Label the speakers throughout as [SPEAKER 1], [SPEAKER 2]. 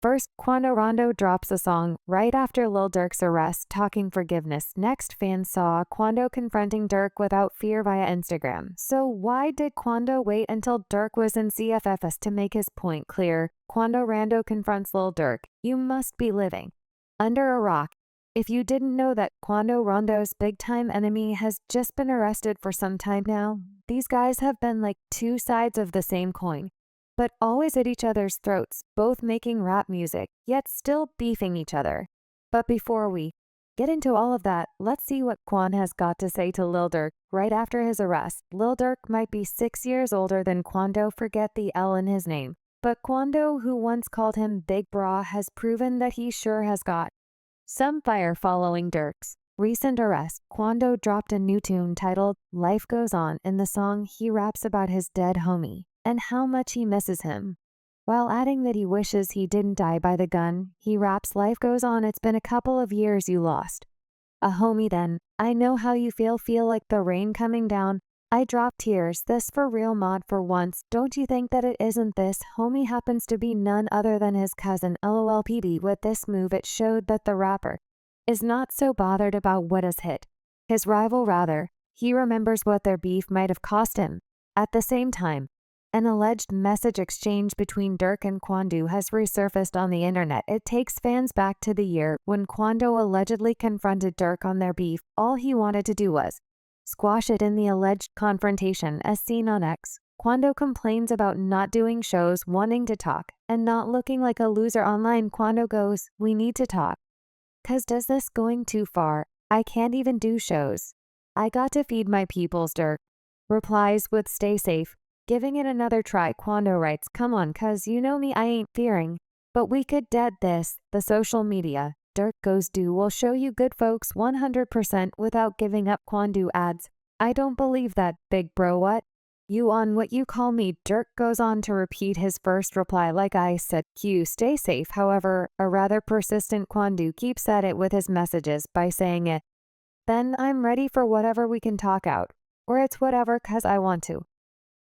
[SPEAKER 1] First, Quando Rondo drops a song right after Lil Durk's arrest, talking forgiveness. Next, fans saw Quando confronting Durk without fear via Instagram. So why did Quando wait until Durk was in CFFS to make his point clear? Quando Rondo confronts Lil Durk. You must be living under a rock if you didn't know that Quando Rondo's big-time enemy has just been arrested for some time now. These guys have been like two sides of the same coin, but always at each other's throats, both making rap music, yet still beefing each other. But before we get into all of that, let's see what Quan has got to say to Lil Durk right after his arrest. Lil Durk might be 6 years older than Quando, forget the L in his name, but Quando, who once called him Big Bra, has proven that he sure has got some fire following Durk's recent arrest. Quando dropped a new tune titled Life Goes On. In the song, he raps about his dead homie and how much he misses him. While adding that he wishes he didn't die by the gun, he raps, "Life goes on, it's been a couple of years you lost a homie then. I know how you feel like the rain coming down. I drop tears, this for real mod for once. Don't you think that it isn't this? Homie happens to be none other than his cousin, LOLPB. With this move, it showed that the rapper is not so bothered about what has hit his rival, rather, he remembers what their beef might have cost him. At the same time, an alleged message exchange between Durk and Quando has resurfaced on the internet. It takes fans back to the year when Quando allegedly confronted Durk on their beef. All he wanted to do was squash it in the alleged confrontation as seen on X. Quando complains about not doing shows, wanting to talk, and not looking like a loser online. Quando goes, "We need to talk. 'Cause does this going too far? I can't even do shows. I got to feed my peoples." Durk replies with, "Stay safe." Giving it another try, Quando writes, "Come on, 'cause you know me, I ain't fearing. But we could dead this." The social media. Durk goes, "Do will show you good folks 100% without giving up." Quando adds, "I don't believe that, big bro. What? You on what you call me?" Durk goes on to repeat his first reply, "Like I said, Q, stay safe." However, a rather persistent Quando keeps at it with his messages by saying it. "Then I'm ready for whatever we can talk out. Or it's whatever 'cause I want to.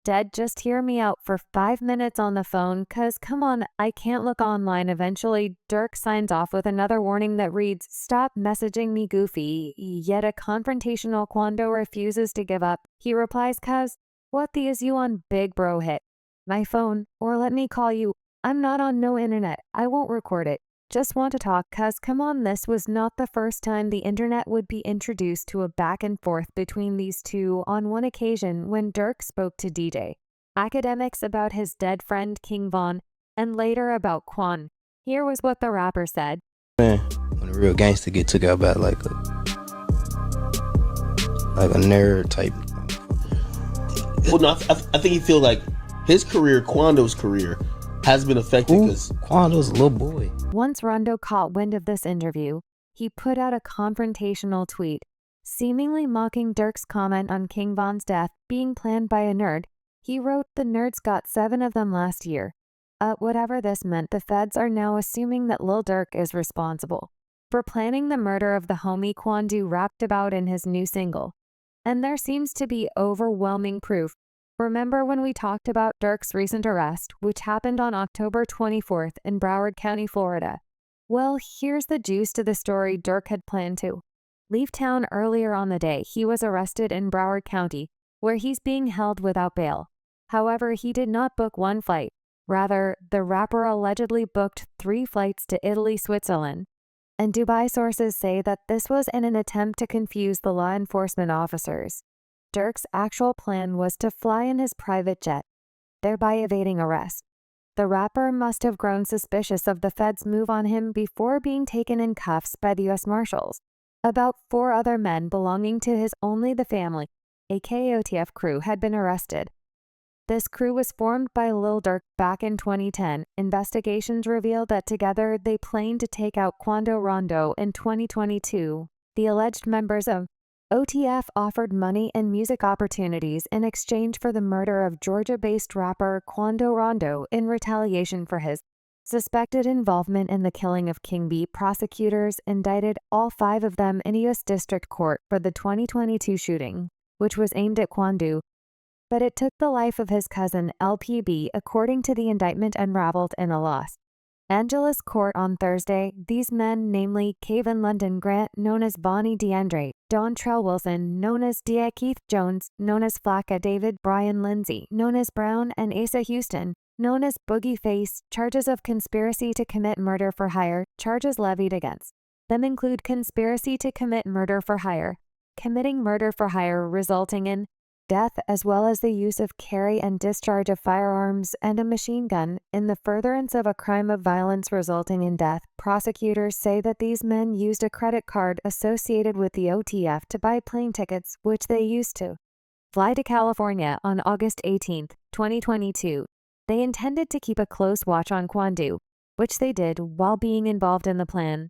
[SPEAKER 1] Dead, just hear me out for 5 minutes on the phone, 'cause come on, I can't look online." Eventually, Durk signs off with another warning that reads, "Stop messaging me goofy." Yet a confrontational Quando refuses to give up. He replies, "'Cause what the is you on, big bro? Hit my phone, or let me call you. I'm not on no internet. I won't record it. Just want to talk." 'Cause come on, this was not the first time the internet would be introduced to a back and forth between these two. On one occasion, when Durk spoke to DJ Akademiks about his dead friend King Von, and later about Quan, here was what the rapper said.
[SPEAKER 2] Man, when a real gangster get took out by like a nerd type.
[SPEAKER 3] Well, no, I think he feel like his career, Quando's career, has been affected because
[SPEAKER 2] Quando's a little boy.
[SPEAKER 1] Once Rondo caught wind of this interview, he put out a confrontational tweet, seemingly mocking Durk's comment on King Von's death being planned by a nerd. He wrote, "The nerds got 7 of them last year." Whatever this meant, the feds are now assuming that Lil Durk is responsible for planning the murder of the homie Quando rapped about in his new single. And there seems to be overwhelming proof. Remember when we talked about Durk's recent arrest, which happened on October 24th in Broward County, Florida? Well, here's the juice to the story. Durk had planned to leave town earlier on the day he was arrested in Broward County, where he's being held without bail. However, he did not book one flight. Rather, the rapper allegedly booked 3 flights to Italy, Switzerland, and Dubai. Sources say that this was in an attempt to confuse the law enforcement officers. Durk's actual plan was to fly in his private jet, thereby evading arrest. The rapper must have grown suspicious of the feds' move on him before being taken in cuffs by the U.S. Marshals. About 4 other men belonging to his Only the Family, aka OTF crew, had been arrested. This crew was formed by Lil Durk back in 2010. Investigations revealed that together they planned to take out Quando Rondo in 2022. The alleged members of OTF offered money and music opportunities in exchange for the murder of Georgia-based rapper Quando Rondo in retaliation for his suspected involvement in the killing of King B. Prosecutors indicted all 5 of them in a U.S. District Court for the 2022 shooting, which was aimed at Quando, but it took the life of his cousin LPB. According to the indictment, unraveled in a loss Angeles Court on Thursday, these men, namely Kevin London Grant, known as Bonnie DeAndre, Dontrell Wilson, known as Dia Keith Jones, known as Flacca David, Brian Lindsay, known as Brown, and Asa Houston, known as Boogie Face, charges of conspiracy to commit murder for hire, charges levied against them include conspiracy to commit murder for hire, committing murder for hire resulting in death, as well as the use of carry and discharge of firearms and a machine gun in the furtherance of a crime of violence resulting in death. Prosecutors say that these men used a credit card associated with the OTF to buy plane tickets, which they used to fly to California on August 18, 2022. They intended to keep a close watch on Quando, which they did while being involved in the plan.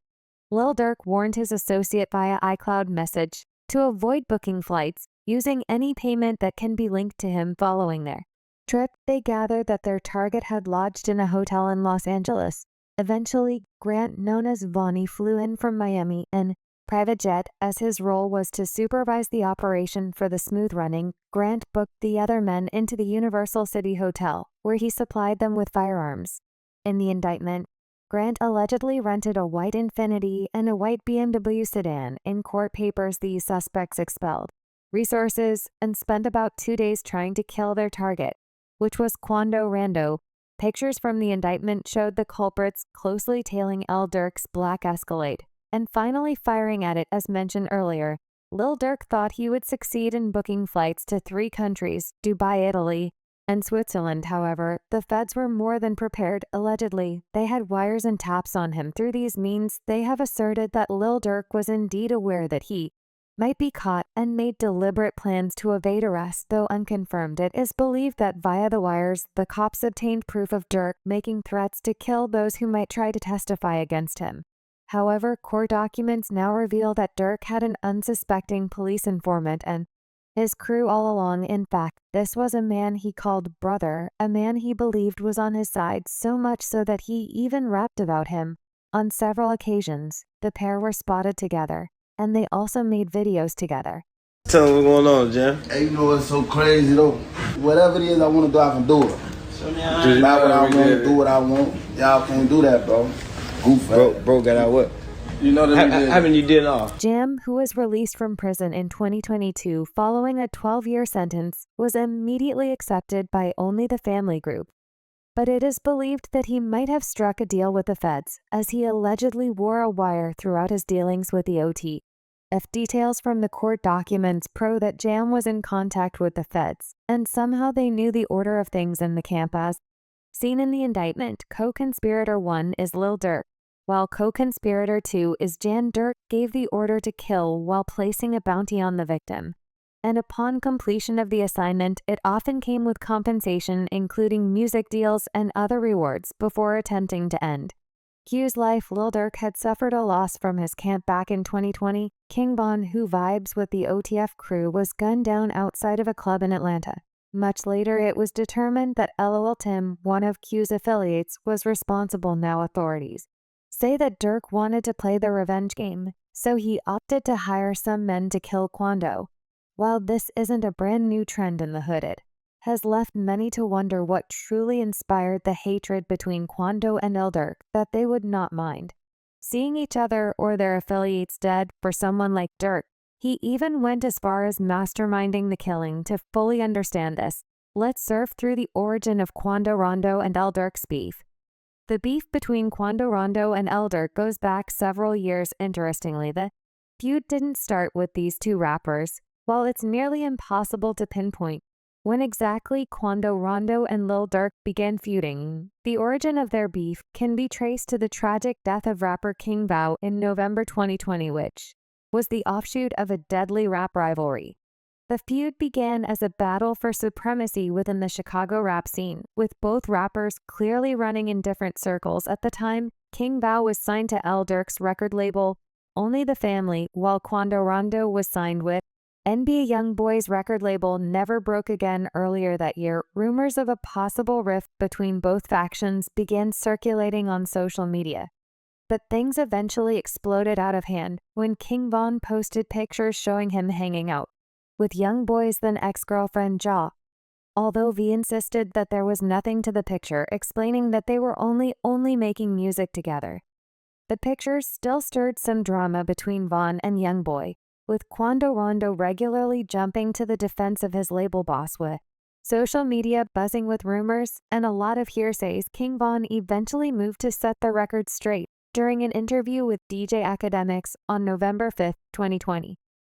[SPEAKER 1] Lil Durk warned his associate via iCloud message to avoid booking flights using any payment that can be linked to him following their trip. They gathered that their target had lodged in a hotel in Los Angeles. Eventually, Grant, known as Vonnie, flew in from Miami in private jet. As his role was to supervise the operation for the smooth running, Grant booked the other men into the Universal City Hotel, where he supplied them with firearms. In the indictment, Grant allegedly rented a white Infiniti and a white BMW sedan. In court papers, these suspects expelled resources and spent about 2 days trying to kill their target, which was Quando Rondo. Pictures from the indictment showed the culprits closely tailing Lil Durk's black Escalade and finally firing at it. As mentioned earlier, Lil Durk thought he would succeed in booking flights to 3 countries, Dubai, Italy, and Switzerland. However, the feds were more than prepared. Allegedly, they had wires and taps on him. Through these means, they have asserted that Lil Durk was indeed aware that he might be caught and made deliberate plans to evade arrest. Though unconfirmed, it is believed that via the wires, the cops obtained proof of Durk making threats to kill those who might try to testify against him. However, court documents now reveal that Durk had an unsuspecting police informant and his crew all along. In fact, this was a man he called brother, a man he believed was on his side, so much so that he even rapped about him. On several occasions, the pair were spotted together, and they also made videos together.
[SPEAKER 4] Tell me what's going on, Jim.
[SPEAKER 5] Hey, you know what's so crazy though? Whatever it is I want to do, I can do it.
[SPEAKER 4] Just
[SPEAKER 5] Not what I want to do what I want. Y'all can't do that, bro. Goof.
[SPEAKER 4] Bro got out what?
[SPEAKER 5] You know that we did.
[SPEAKER 4] Haven't you did off?
[SPEAKER 1] Jam, who was released from prison in 2022 following a 12-year sentence, was immediately accepted by only the family group. But it is believed that he might have struck a deal with the feds, as he allegedly wore a wire throughout his dealings with the OT. If details from the court documents prove that Jam was in contact with the feds, and somehow they knew the order of things in the camp. As seen in the indictment, co-conspirator 1 is Lil Durk, while co-conspirator 2 is Jan. Durk gave the order to kill while placing a bounty on the victim. And upon completion of the assignment, it often came with compensation, including music deals and other rewards, before attempting to end Q's life. Lil Durk had suffered a loss from his camp back in 2020. King Von, who vibes with the OTF crew, was gunned down outside of a club in Atlanta. Much later, it was determined that LOL Tim, one of Q's affiliates, was responsible. Now authorities say that Durk wanted to play the revenge game, so he opted to hire some men to kill Quando. While this isn't a brand new trend in the hood, it has left many to wonder what truly inspired the hatred between Quando and Lil Durk, that they would not mind seeing each other or their affiliates dead. For someone like Durk, he even went as far as masterminding the killing. To fully understand this, let's surf through the origin of Quando Rondo and Lil Durk's beef. The beef between Quando Rondo and Lil Durk goes back several years. Interestingly, the feud didn't start with these two rappers. While it's nearly impossible to pinpoint when exactly Quando Rondo and Lil Durk began feuding, the origin of their beef can be traced to the tragic death of rapper King Vo in November 2020, which was the offshoot of a deadly rap rivalry. The feud began as a battle for supremacy within the Chicago rap scene, with both rappers clearly running in different circles. At the time, King Vo was signed to Lil Durk's record label, Only the Family, while Quando Rondo was signed with NBA YoungBoy's record label Never Broke Again. Earlier that year, rumors of a possible rift between both factions began circulating on social media. But things eventually exploded out of hand when King Von posted pictures showing him hanging out with YoungBoy's then ex-girlfriend Ja. although V insisted that there was nothing to the picture, explaining that they were only making music together. The pictures still stirred some drama between Von and Youngboy, with Quando Rondo regularly jumping to the defense of his label boss, with social media buzzing with rumors and a lot of hearsays. King Von eventually moved to set the record straight during an interview with DJ Akademiks on November 5, 2020.